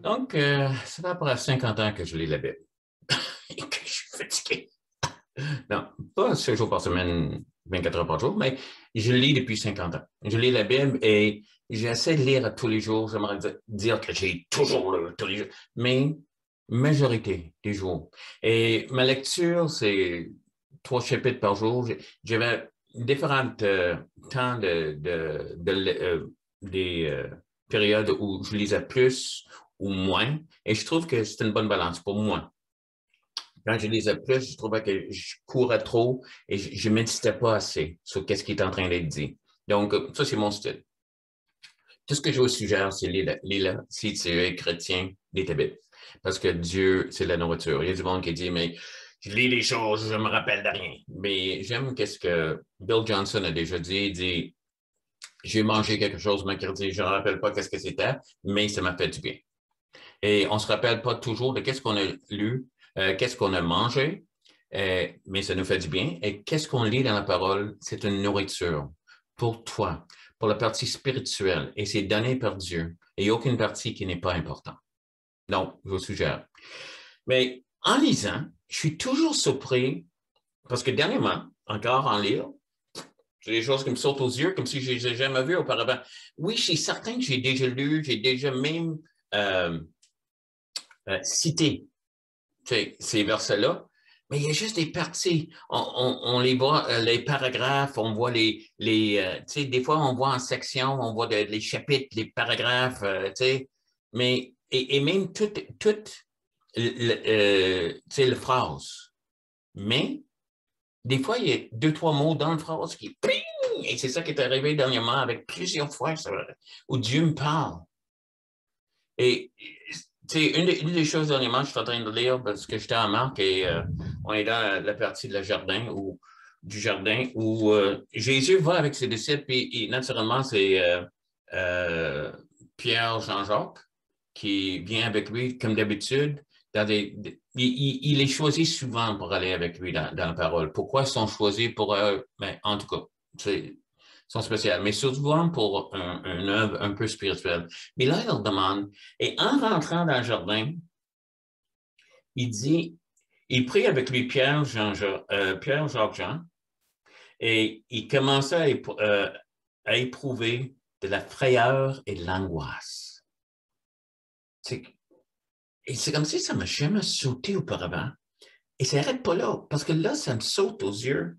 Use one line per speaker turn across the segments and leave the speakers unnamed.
Donc, ça fait après 50 ans que je lis la Bible et que je suis fatigué. Non, pas 6 jours par semaine, 24 heures par jour, mais je lis depuis 50 ans. Je lis la Bible et j'essaie de lire tous les jours. J'aimerais dire que j'ai toujours lu tous les jours, mais majorité des jours. Et ma lecture, c'est 3 chapitres par jour. J'avais différents temps des périodes où je lisais plus ou moins, et je trouve que c'est une bonne balance pour moi. Quand je lisais plus, je trouvais que je courais trop et je ne méditais pas assez sur qu'est-ce qui est en train d'être dit. Donc, ça, c'est mon style. Tout ce que je vous suggère, c'est lire, si tu es chrétien, lis ta Bible. Parce que Dieu, c'est la nourriture. Il y a du monde qui dit, mais je lis des choses, je me rappelle de rien. Mais j'aime qu'est-ce que Bill Johnson a déjà dit. Il dit, j'ai mangé quelque chose mercredi, je ne me rappelle pas qu'est-ce que c'était, mais ça m'a fait du bien. Et on ne se rappelle pas toujours de qu'est-ce qu'on a lu, qu'est-ce qu'on a mangé, mais ça nous fait du bien. Et qu'est-ce qu'on lit dans la parole, c'est une nourriture pour toi, pour la partie spirituelle. Et c'est donné par Dieu. Et il n'y a aucune partie qui n'est pas importante. Donc, je vous suggère. Mais en lisant, je suis toujours surpris, parce que dernièrement, encore en lire, c'est des choses qui me sautent aux yeux comme si je ne les ai jamais vues auparavant. Oui, je suis certain que j'ai déjà lu, j'ai déjà même cité ces versets-là, mais il y a juste des parties. On les voit, les paragraphes, on voit tu sais, des fois, on voit en section, on voit les chapitres, les paragraphes, tu sais, mais, et même toute tu sais, la phrase. Mais, des fois, il y a 2, 3 mots dans la phrase qui, ping! Et c'est ça qui est arrivé dernièrement avec plusieurs fois, où Dieu me parle. Et c'est une des choses dernièrement, je suis en train de lire parce que j'étais en marque et on est dans la partie de du jardin où Jésus va avec ses disciples et naturellement, c'est Pierre Jean-Jacques qui vient avec lui comme d'habitude. Il les choisit souvent pour aller avec lui dans la parole. Pourquoi ils sont choisis pour ben, en tout cas, c'est sont spéciales, mais souvent pour une œuvre un peu spirituelle. Mais là, il leur demande, et en rentrant dans le jardin, il dit, il prie avec lui Pierre, Jacques Jean, et il commençait à éprouver de la frayeur et de l'angoisse. Et c'est comme si ça m'a jamais sauté auparavant. Et ça n'arrête pas là, parce que là, ça me saute aux yeux.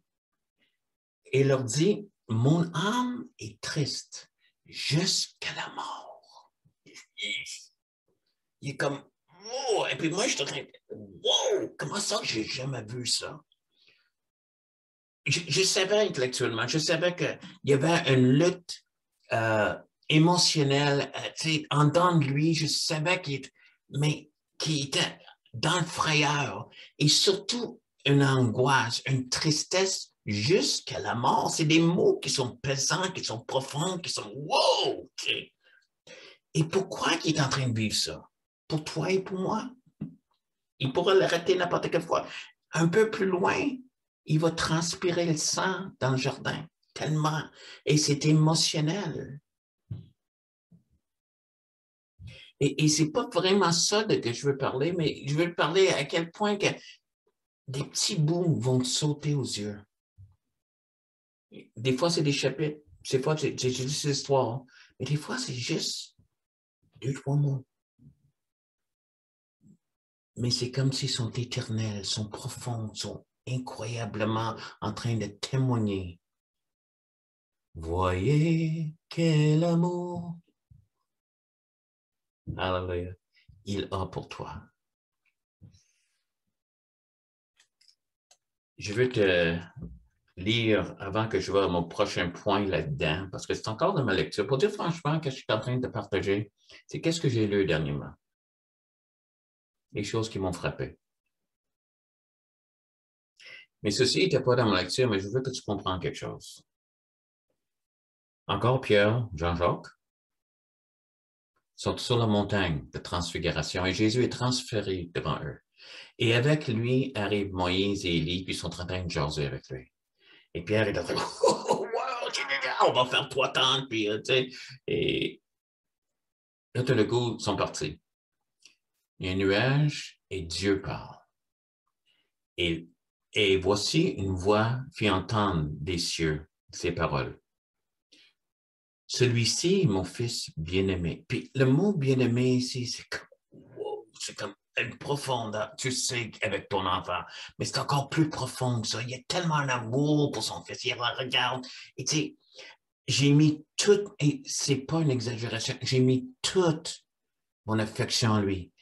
Et il leur dit, mon âme est triste jusqu'à la mort. Il est comme, wow! Et puis moi, je suis en train de, wow! Comment ça que j'ai jamais vu ça? Je savais intellectuellement, je savais qu'il y avait une lutte émotionnelle, en dedans de lui, je savais qu'il était dans le frayeur et surtout une angoisse, une tristesse jusqu'à la mort. C'est des mots qui sont pesants, qui sont profonds, qui sont wow! Okay. Et pourquoi il est en train de vivre ça? Pour toi et pour moi? Il pourrait l'arrêter n'importe quelle fois. Un peu plus loin, il va transpirer le sang dans le jardin, tellement. Et c'est émotionnel. Et c'est pas vraiment ça que je veux parler, mais je veux parler à quel point que des petits bouts vont te sauter aux yeux. Des fois, c'est des chapitres. Des fois, c'est juste l'histoire. Mais des fois, c'est juste 2, 3 mots. Mais c'est comme s'ils sont éternels, sont profonds, sont incroyablement en train de témoigner. Voyez quel amour, alléluia, il a pour toi. Je veux te lire avant que je vois mon prochain point là-dedans, parce que c'est encore dans ma lecture. Pour dire franchement, que je suis en train de partager, c'est qu'est-ce que j'ai lu dernièrement. Les choses qui m'ont frappé. Mais ceci n'était pas dans ma lecture, mais je veux que tu comprennes quelque chose. Encore Pierre, Jean-Jacques, sont sur la montagne de transfiguration et Jésus est transféré devant eux. Et avec lui arrivent Moïse et Élie, puis ils sont en train de jaser avec lui. Et Pierre est en train de oh, wow, on va faire 3 tentes, puis tu sais. Et là, tout le coup, ils sont partis. il y a un nuage et Dieu parle. Et voici une voix fit entendre des cieux ces paroles. Celui-ci est mon fils bien-aimé. Puis le mot bien-aimé ici, c'est comme, wow, c'est comme une profondeur. Tu sais, avec ton enfant, mais c'est encore plus profond que ça. Il y a tellement d'amour pour son fils. Il le regarde. Et tu sais, j'ai mis tout, et c'est pas une exagération, j'ai mis toute mon affection en lui.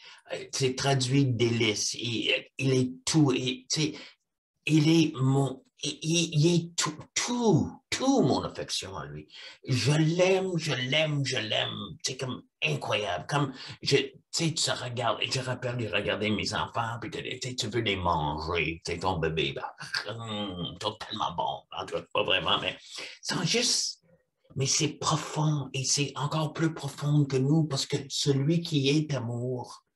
C'est traduit délice. Il est tout. Et, il est mon, il est tout mon affection à lui. Je l'aime. C'est comme incroyable. Comme, tu regardes, je rappelle de regarder mes enfants, puis tu veux les manger, c'est ton bébé, là. C'est tellement bon. En tout cas, pas vraiment, mais c'est juste, mais c'est profond, et c'est encore plus profond que nous, parce que celui qui est amour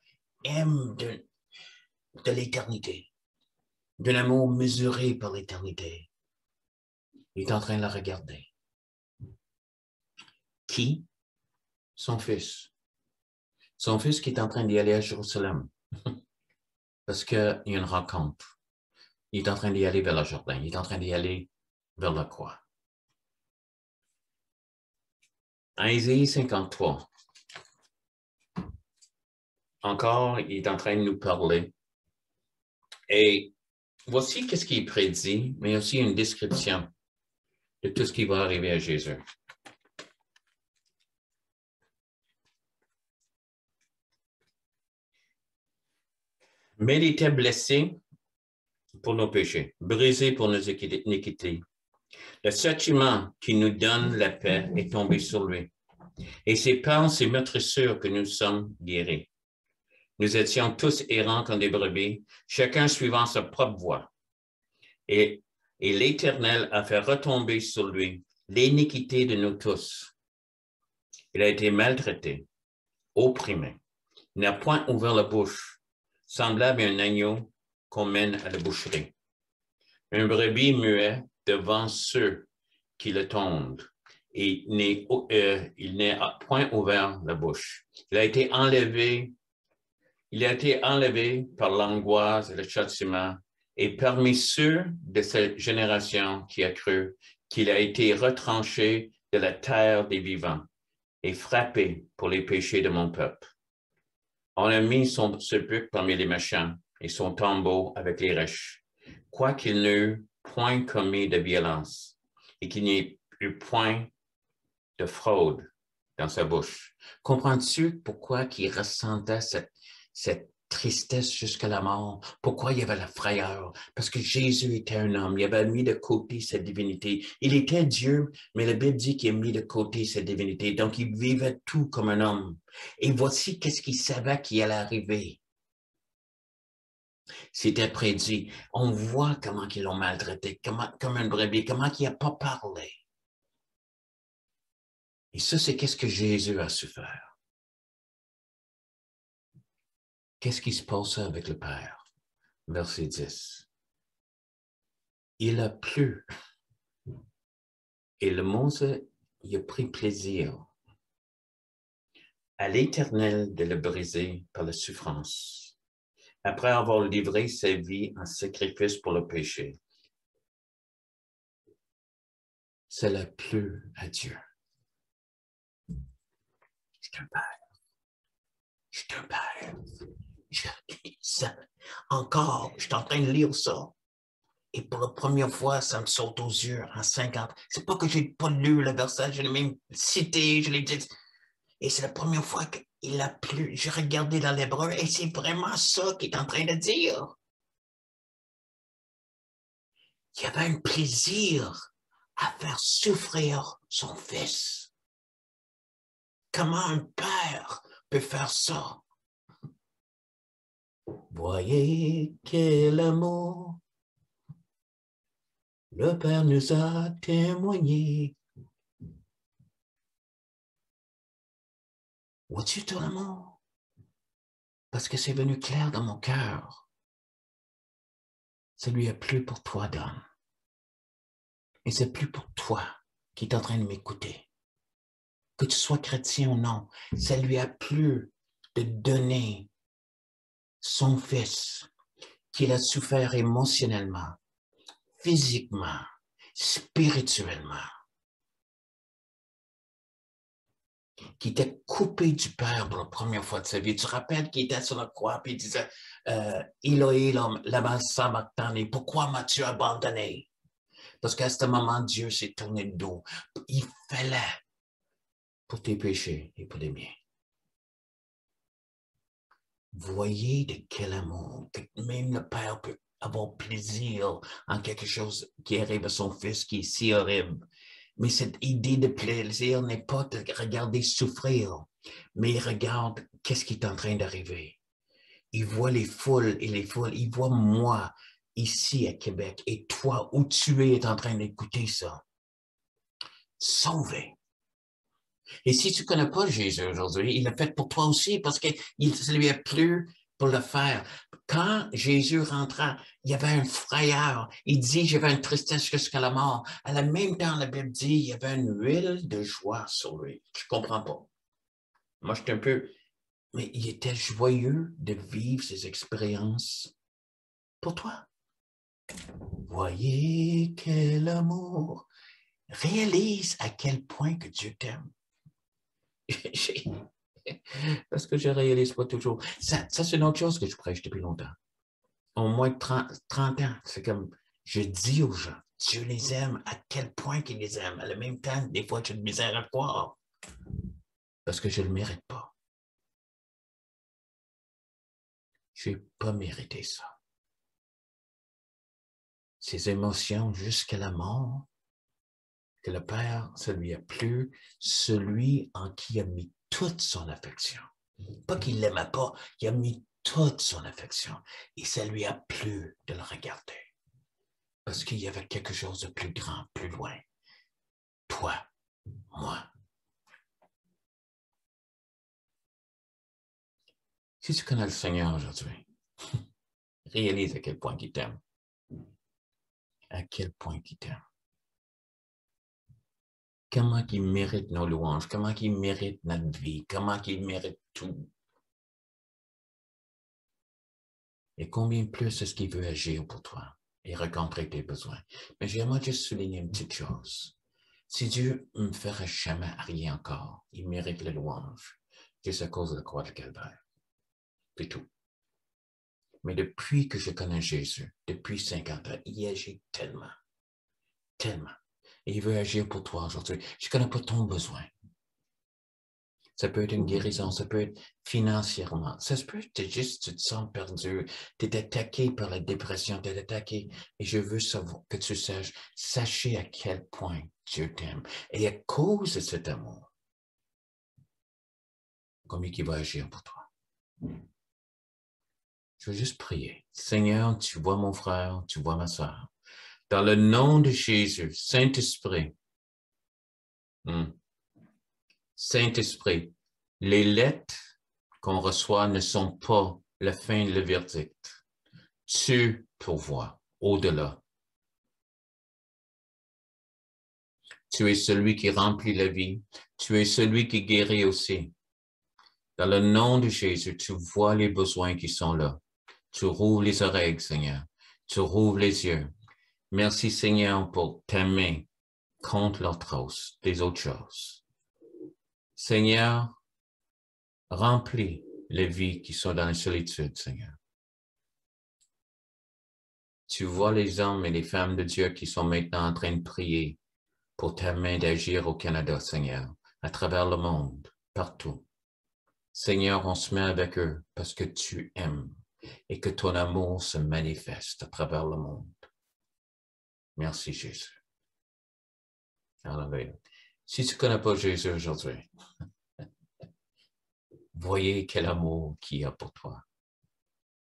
aime de l'éternité. D'un amour mesuré par l'éternité. Il est en train de la regarder. Qui? Son fils. Son fils qui est en train d'y aller à Jérusalem. Parce qu'il y a une rencontre. Il est en train d'y aller vers le jardin. Il est en train d'y aller vers la croix. En Ésaïe 53, encore, il est en train de nous parler. Et voici qu'est-ce qui est prédit, mais aussi une description de tout ce qui va arriver à Jésus. Mais il était blessé pour nos péchés, brisé pour nos iniquités. Le châtiment qui nous donne la paix est tombé sur lui. Et c'est par ses meurtrissures que nous sommes guéris. Nous étions tous errants comme des brebis, chacun suivant sa propre voie. Et l'Éternel a fait retomber sur lui l'iniquité de nous tous. Il a été maltraité, opprimé. Il n'a point ouvert la bouche, semblable à un agneau qu'on mène à la boucherie. Un brebis muet devant ceux qui le tondent. Et il n'a point ouvert la bouche. Il a été enlevé par l'angoisse et le châtiment, et parmi ceux de cette génération qui a cru qu'il a été retranché de la terre des vivants et frappé pour les péchés de mon peuple. On a mis son sépulcre parmi les méchants et son tombeau avec les riches, quoiqu'il n'eût point commis de violence et qu'il n'y ait eu point de fraude dans sa bouche. Comprends-tu pourquoi il ressentait cette tristesse jusqu'à la mort? Pourquoi il y avait la frayeur? Parce que Jésus était un homme. Il avait mis de côté sa divinité. Il était Dieu, mais la Bible dit qu'il a mis de côté sa divinité. Donc, il vivait tout comme un homme. Et voici qu'est-ce qu'il savait qui allait arriver. C'était prédit. On voit comment ils l'ont maltraité, comme un brebis, comment il n'a pas parlé. Et ça, c'est qu'est-ce que Jésus a su faire. Qu'est-ce qui se passe avec le Père? Verset 10. Il a plu. Et le monde, il a pris plaisir à l'Éternel de le briser par la souffrance, après avoir livré sa vie en sacrifice pour le péché. Ça l'a plu à Dieu. C'est un Père. C'est un Père. Encore, je suis en train de lire ça. Et pour la première fois, ça me saute aux yeux en 50. C'est pas que j'ai pas lu le verset, je l'ai même cité, je l'ai dit. Et c'est la première fois qu'il a plu. J'ai regardé dans l'hébreu et c'est vraiment ça qu'il est en train de dire. Il y avait un plaisir à faire souffrir son fils. Comment un père peut faire ça? Voyez quel amour le Père nous a témoigné. Vois-tu ton amour? Parce que c'est venu clair dans mon cœur. Ça lui a plu pour toi, Dom. Et c'est plus pour toi qui est en train de m'écouter. Que tu sois chrétien ou non, ça lui a plu de donner son Fils, qu'il a souffert émotionnellement, physiquement, spirituellement, qui était coupé du Père pour la première fois de sa vie. Tu te rappelles qu'il était sur la croix et il disait Elohim, lama sabachthani, pourquoi m'as-tu abandonné? Parce qu'à ce moment, Dieu s'est tourné le dos. Il fallait pour tes péchés et pour les miens. Voyez de quel amour, que même le Père peut avoir plaisir en quelque chose qui arrive à son Fils qui est si horrible. Mais cette idée de plaisir n'est pas de regarder souffrir, mais il regarde qu'est-ce qui est en train d'arriver. Il voit les foules et les foules. Il voit moi ici à Québec et toi où tu es en train d'écouter ça. Sauvé. Et si tu ne connais pas Jésus aujourd'hui, il l'a fait pour toi aussi parce que ça lui a plu pour le faire. Quand Jésus rentra, il y avait une frayeur. Il dit, j'avais une tristesse jusqu'à la mort. À la même temps, la Bible dit, il y avait une huile de joie sur lui. Je ne comprends pas. Moi, j'étais un peu... Mais il était joyeux de vivre ces expériences pour toi. Voyez quel amour. Réalise à quel point que Dieu t'aime. Parce que je ne réalise pas toujours. Ça c'est une autre chose que je prêche depuis longtemps. Au moins 30 ans. C'est comme, je dis aux gens, Dieu les aime, à quel point qu'il les aime. À la même temps, des fois, j'ai de misère à croire. Parce que je ne le mérite pas. Je n'ai pas mérité ça. Ces émotions jusqu'à la mort, que le Père, ça lui a plu, celui en qui il a mis toute son affection. Pas qu'il ne l'aimait pas, il a mis toute son affection. Et ça lui a plu de le regarder. Parce qu'il y avait quelque chose de plus grand, plus loin. Toi, moi. Si tu connais le Seigneur aujourd'hui, réalise à quel point il t'aime. À quel point il t'aime. Comment il mérite nos louanges, comment il mérite notre vie, comment il mérite tout. Et combien plus est-ce qu'il veut agir pour toi et rencontrer tes besoins. Mais j'aimerais juste souligner une petite chose. Si Dieu ne me ferait jamais rien encore, il mérite la louange, juste à cause de la croix de Calvaire. C'est tout. Mais depuis que je connais Jésus, depuis 50 ans, il agit tellement, tellement. Et il veut agir pour toi aujourd'hui. Je ne connais pas ton besoin. Ça peut être une guérison, ça peut être financièrement. Ça se peut être juste, tu te sens perdu, tu es attaqué par la dépression, tu es attaqué. Et je veux savoir que tu saches, sachez à quel point Dieu t'aime. Et à cause de cet amour, combien il va agir pour toi. Je veux juste prier. Seigneur, tu vois mon frère, tu vois ma soeur. Dans le nom de Jésus, Saint-Esprit, Saint-Esprit, les lettres qu'on reçoit ne sont pas la fin, le verdict. Tu pourvois au-delà. Tu es celui qui remplit la vie. Tu es celui qui guérit aussi. Dans le nom de Jésus, tu vois les besoins qui sont là. Tu rouvres les oreilles, Seigneur. Tu rouvres les yeux. Merci, Seigneur, pour ta main contre l'atroce des autres choses. Seigneur, remplis les vies qui sont dans la solitude, Seigneur. Tu vois les hommes et les femmes de Dieu qui sont maintenant en train de prier pour ta main d'agir au Canada, Seigneur, à travers le monde, partout. Seigneur, on se met avec eux parce que tu aimes et que ton amour se manifeste à travers le monde. Merci, Jésus. Alléluia. Si tu ne connais pas Jésus aujourd'hui, voyez quel amour qu'il a pour toi.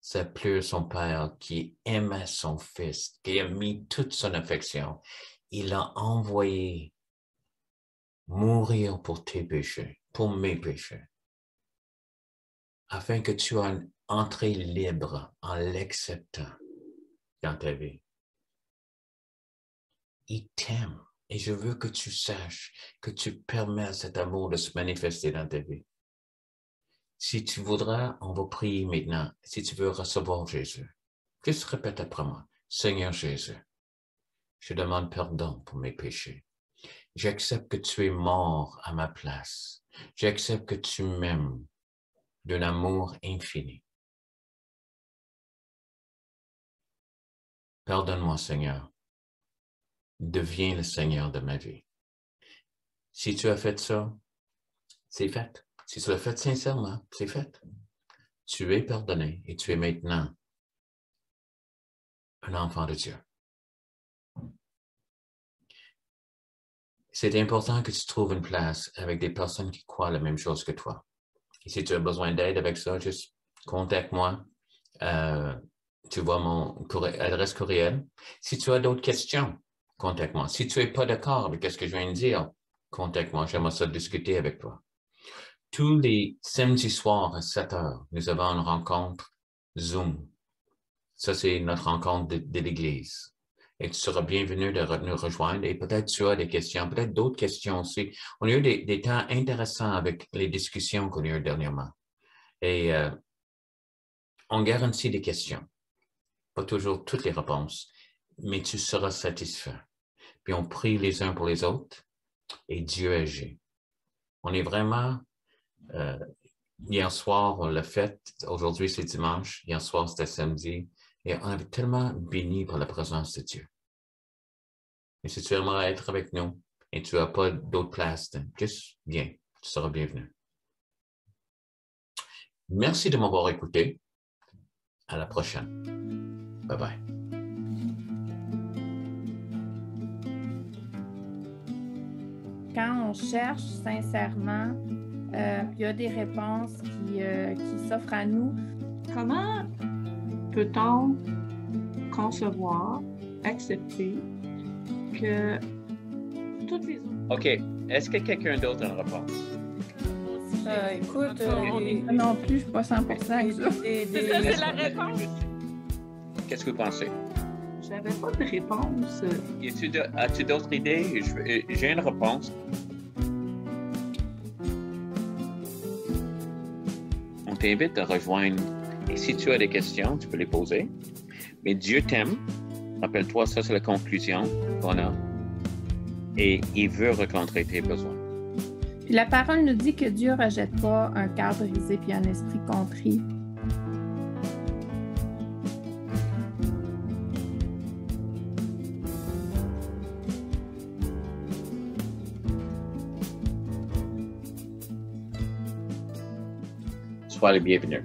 Ça pleure son Père qui aimait son Fils, qui a mis toute son affection. Il l'a envoyé mourir pour tes péchés, pour mes péchés, afin que tu aies une entrée libre en l'acceptant dans ta vie. Il t'aime et je veux que tu saches que tu permets à cet amour de se manifester dans ta vie. Si tu voudras, on va prier maintenant. Si tu veux recevoir Jésus, juste répète après moi. Seigneur Jésus, je demande pardon pour mes péchés. J'accepte que tu es mort à ma place. J'accepte que tu m'aimes d'un amour infini. Pardonne-moi, Seigneur. Deviens le Seigneur de ma vie. Si tu as fait ça, c'est fait. Si tu l'as fait sincèrement, c'est fait. Tu es pardonné et tu es maintenant un enfant de Dieu. C'est important que tu trouves une place avec des personnes qui croient la même chose que toi. Et si tu as besoin d'aide avec ça, juste contacte-moi. Tu vois mon adresse courriel. Si tu as d'autres questions, contacte-moi. Si tu n'es pas d'accord avec ce que je viens de dire, contacte-moi. J'aimerais ça discuter avec toi. Tous les samedis soirs à 7 heures, nous avons une rencontre Zoom. Ça, c'est notre rencontre de l'Église. Et tu seras bienvenu de nous rejoindre. Et peut-être tu as des questions, peut-être d'autres questions aussi. On a eu des temps intéressants avec les discussions qu'on a eues dernièrement. Et on garantit des questions. Pas toujours toutes les réponses, mais tu seras satisfait. Puis on prie les uns pour les autres et Dieu agit. On est vraiment... hier soir, on l'a fait. Aujourd'hui, c'est dimanche. Hier soir, c'était samedi. Et on est tellement béni par la présence de Dieu. Et si tu aimerais être avec nous et tu n'as pas d'autre place, juste viens. Tu seras bienvenu. Merci de m'avoir écouté. À la prochaine. Bye bye.
Quand on cherche sincèrement, il y a des réponses qui s'offrent à nous.
Comment peut-on concevoir, accepter que toutes les autres...
OK. Est-ce que quelqu'un d'autre a une réponse?
Écoute, non plus, je ne suis pas 100% avec ça.
C'est la réponse.
Qu'est-ce que vous pensez?
J'avais pas de réponse.
As-tu d'autres idées? J'ai une réponse. On t'invite à rejoindre. Et si tu as des questions, tu peux les poser. Mais Dieu t'aime. Rappelle-toi, ça, c'est la conclusion qu'on a. Et il veut rencontrer tes besoins.
Puis la parole nous dit que Dieu ne rejette pas un cœur brisé puis un esprit contrit.
Sois le bienvenu.